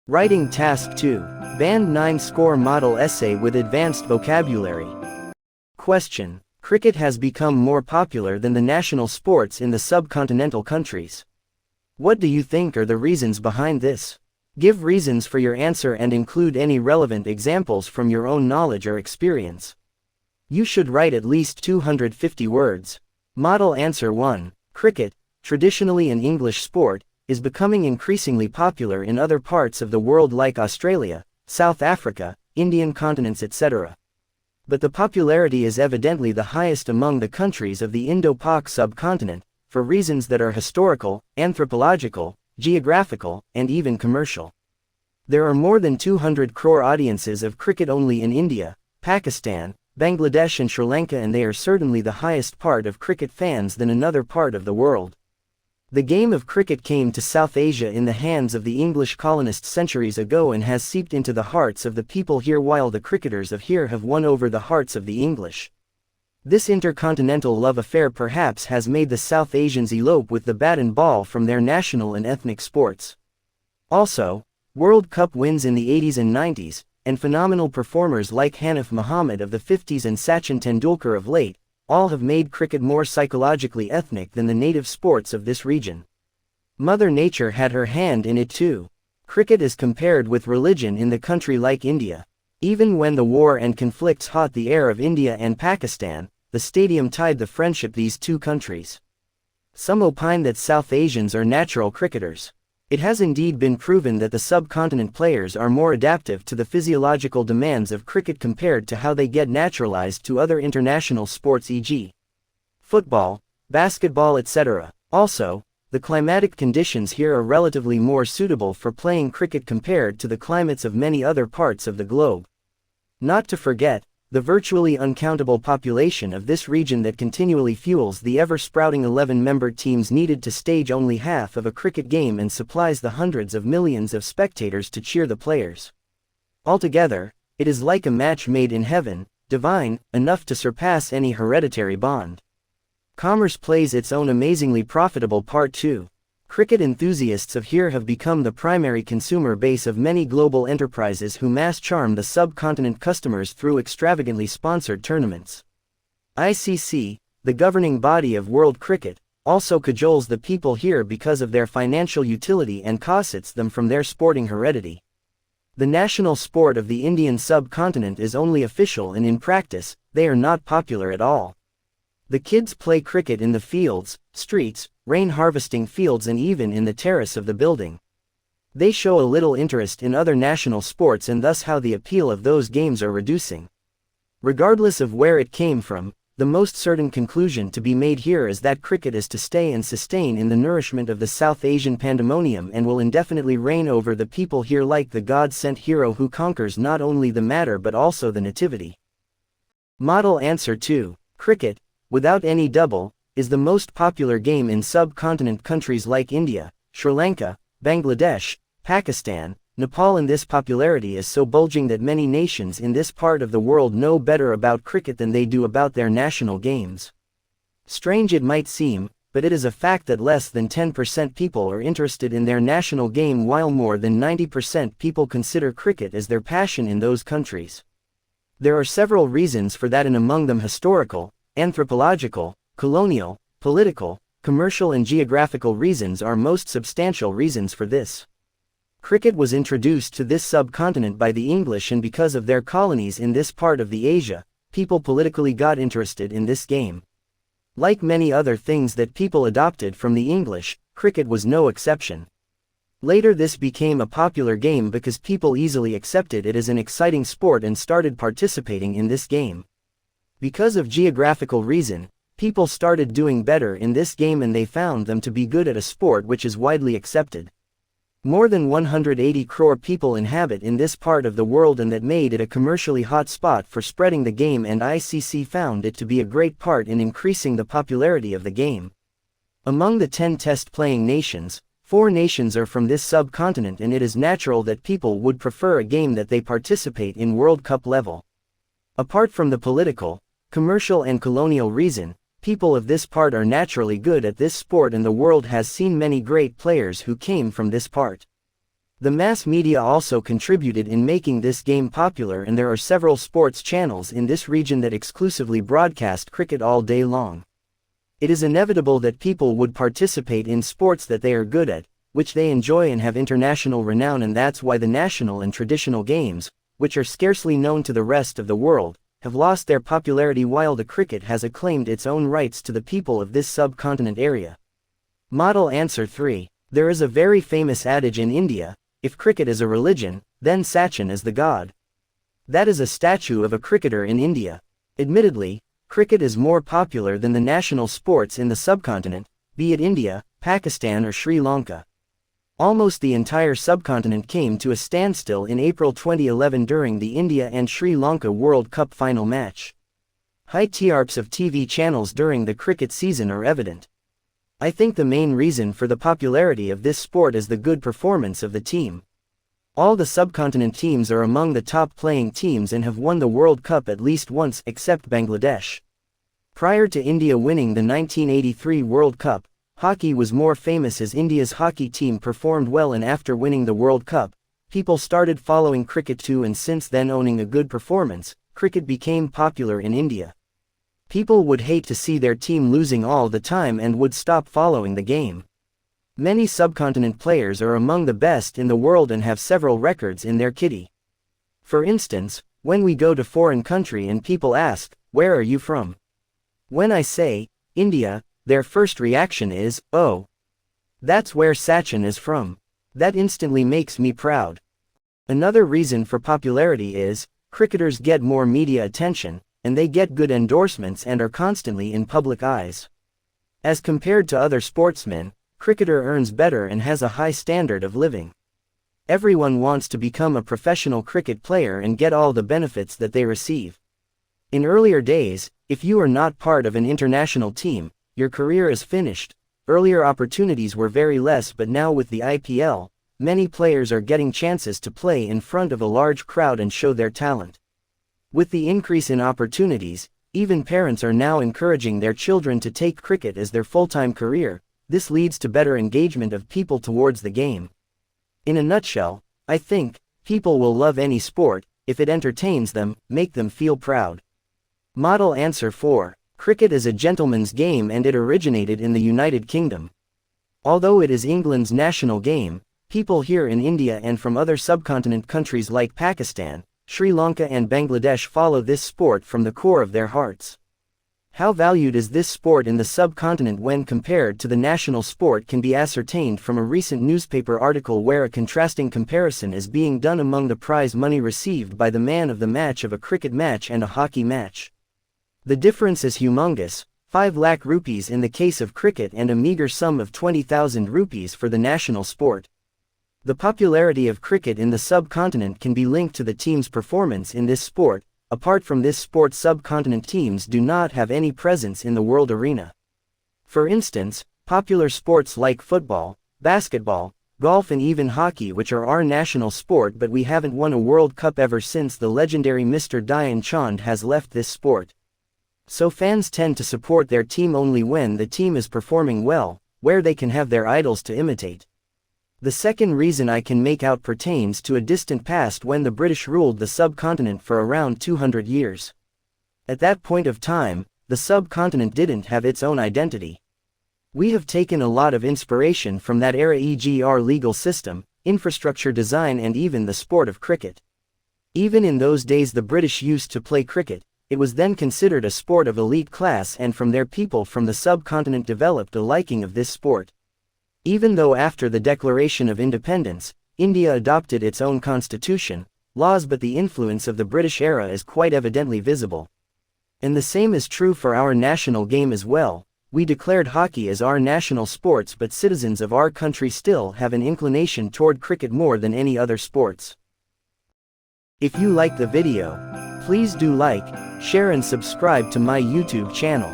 Writing Task 2. Band 9 Score Model Essay with Advanced Vocabulary. Question. Cricket has become more popular than the national sports in the subcontinental countries. What do you think are the reasons behind this? Give reasons for your answer and include any relevant examples from your own knowledge or experience. You should write at least 250 words. Model Answer 1. Cricket, traditionally an English sport, is becoming increasingly popular in other parts of the world like Australia, South Africa, Indian continents etc. But the popularity is evidently the highest among the countries of the Indo-Pak subcontinent, for reasons that are historical, anthropological, geographical, and even commercial. There are more than 200 crore audiences of cricket only in India, Pakistan, Bangladesh and Sri Lanka, and they are certainly the highest part of cricket fans than another part of the world. The game of cricket came to South Asia in the hands of the English colonists centuries ago and has seeped into the hearts of the people here, while the cricketers of here have won over the hearts of the English. This intercontinental love affair perhaps has made the South Asians elope with the bat and ball from their national and ethnic sports. Also, World Cup wins in the 80s and 90s, and phenomenal performers like Hanif Muhammad of the 50s and Sachin Tendulkar of late, all have made cricket more psychologically ethnic than the native sports of this region. Mother Nature had her hand in it too. Cricket is compared with religion in the country like India. Even when the war and conflicts hot the air of India and Pakistan, the stadium tied the friendship these two countries. Some opine that South Asians are natural cricketers. It has indeed been proven that the subcontinent players are more adaptive to the physiological demands of cricket compared to how they get naturalized to other international sports, e.g. football, basketball etc. Also, the climatic conditions here are relatively more suitable for playing cricket compared to the climates of many other parts of the globe. Not to forget, the virtually uncountable population of this region that continually fuels the ever-sprouting 11-member teams needed to stage only half of a cricket game and supplies the hundreds of millions of spectators to cheer the players. Altogether, it is like a match made in heaven, divine, enough to surpass any hereditary bond. Commerce plays its own amazingly profitable part too. Cricket enthusiasts of here have become the primary consumer base of many global enterprises who mass charm the subcontinent customers through extravagantly sponsored tournaments. ICC, the governing body of world cricket, also cajoles the people here because of their financial utility and cosets them from their sporting heredity. The national sport of the Indian subcontinent is only official, and in practice, they are not popular at all. The kids play cricket in the fields, streets, rain harvesting fields, and even in the terrace of the building. They show a little interest in other national sports, and thus how the appeal of those games are reducing. Regardless of where it came from, the most certain conclusion to be made here is that cricket is to stay and sustain in the nourishment of the South Asian pandemonium and will indefinitely reign over the people here like the God-sent hero who conquers not only the matter but also the nativity. Model Answer 2. Cricket, without any double, is the most popular game in subcontinent countries like India, Sri Lanka, Bangladesh, Pakistan, Nepal, and this popularity is so bulging that many nations in this part of the world know better about cricket than they do about their national games. Strange it might seem, but it is a fact that less than 10% people are interested in their national game, while more than 90% people consider cricket as their passion in those countries. There are several reasons for that, and among them historical, anthropological, colonial, political, commercial and geographical reasons are most substantial reasons for this. Cricket was introduced to this subcontinent by the English, and because of their colonies in this part of the Asia, people politically got interested in this game. Like many other things that people adopted from the English, cricket was no exception. Later this became a popular game because people easily accepted it as an exciting sport and started participating in this game. Because of geographical reason, people started doing better in this game and they found them to be good at a sport which is widely accepted. More than 180 crore people inhabit in this part of the world, and that made it a commercially hot spot for spreading the game, and ICC found it to be a great part in increasing the popularity of the game. Among the 10 test-playing nations, 4 nations are from this subcontinent, and it is natural that people would prefer a game that they participate in World Cup level. Apart from the political, commercial and colonial reason, people of this part are naturally good at this sport, and the world has seen many great players who came from this part. The mass media also contributed in making this game popular, and there are several sports channels in this region that exclusively broadcast cricket all day long. It is inevitable that people would participate in sports that they are good at, which they enjoy and have international renown, and that's why the national and traditional games, which are scarcely known to the rest of the world, have lost their popularity while the cricket has acclaimed its own rights to the people of this subcontinent area. Model answer 3. There is a very famous adage in India, if cricket is a religion, then Sachin is the god. That is a statue of a cricketer in India. Admittedly, cricket is more popular than the national sports in the subcontinent, be it India, Pakistan or Sri Lanka. Almost the entire subcontinent came to a standstill in April 2011 during the India and Sri Lanka World Cup final match. High TRPs of TV channels during the cricket season are evident. I think the main reason for the popularity of this sport is the good performance of the team. All the subcontinent teams are among the top playing teams and have won the World Cup at least once, except Bangladesh. Prior to India winning the 1983 World Cup, hockey was more famous as India's hockey team performed well, and after winning the World Cup, people started following cricket too, and since then owning a good performance, cricket became popular in India. People would hate to see their team losing all the time and would stop following the game. Many subcontinent players are among the best in the world and have several records in their kitty. For instance, when we go to foreign country and people ask, "Where are you from?" When I say, "India," their first reaction is, "Oh, that's where Sachin is from." That instantly makes me proud. Another reason for popularity is, cricketers get more media attention, and they get good endorsements and are constantly in public eyes. As compared to other sportsmen, cricketer earns better and has a high standard of living. Everyone wants to become a professional cricket player and get all the benefits that they receive. In earlier days, if you are not part of an international team, your career is finished. Earlier opportunities were very less, but now with the IPL, many players are getting chances to play in front of a large crowd and show their talent. With the increase in opportunities, even parents are now encouraging their children to take cricket as their full-time career. This leads to better engagement of people towards the game. In a nutshell, I think, people will love any sport, if it entertains them, make them feel proud. Model answer 4. Cricket is a gentleman's game and it originated in the United Kingdom. Although it is England's national game, people here in India and from other subcontinent countries like Pakistan, Sri Lanka and Bangladesh follow this sport from the core of their hearts. How valued is this sport in the subcontinent when compared to the national sport can be ascertained from a recent newspaper article where a contrasting comparison is being done among the prize money received by the man of the match of a cricket match and a hockey match. The difference is humongous, 5 lakh rupees in the case of cricket and a meager sum of 20,000 rupees for the national sport. The popularity of cricket in the subcontinent can be linked to the team's performance in this sport. Apart from this sport, subcontinent teams do not have any presence in the world arena. For instance, popular sports like football, basketball, golf and even hockey, which are our national sport, but we haven't won a World Cup ever since the legendary Mr. Dhyan Chand has left this sport. So fans tend to support their team only when the team is performing well, where they can have their idols to imitate. The second reason I can make out pertains to a distant past when the British ruled the subcontinent for around 200 years. At that point of time, the subcontinent didn't have its own identity. We have taken a lot of inspiration from that era, e.g. our legal system, infrastructure design and even the sport of cricket. Even in those days the British used to play cricket. It was then considered a sport of elite class, and from there people from the subcontinent developed a liking of this sport. Even though after the Declaration of Independence, India adopted its own constitution, laws, but the influence of the British era is quite evidently visible. And the same is true for our national game as well. We declared hockey as our national sports, but citizens of our country still have an inclination toward cricket more than any other sports. If you like the video, please do like, share and subscribe to my YouTube channel.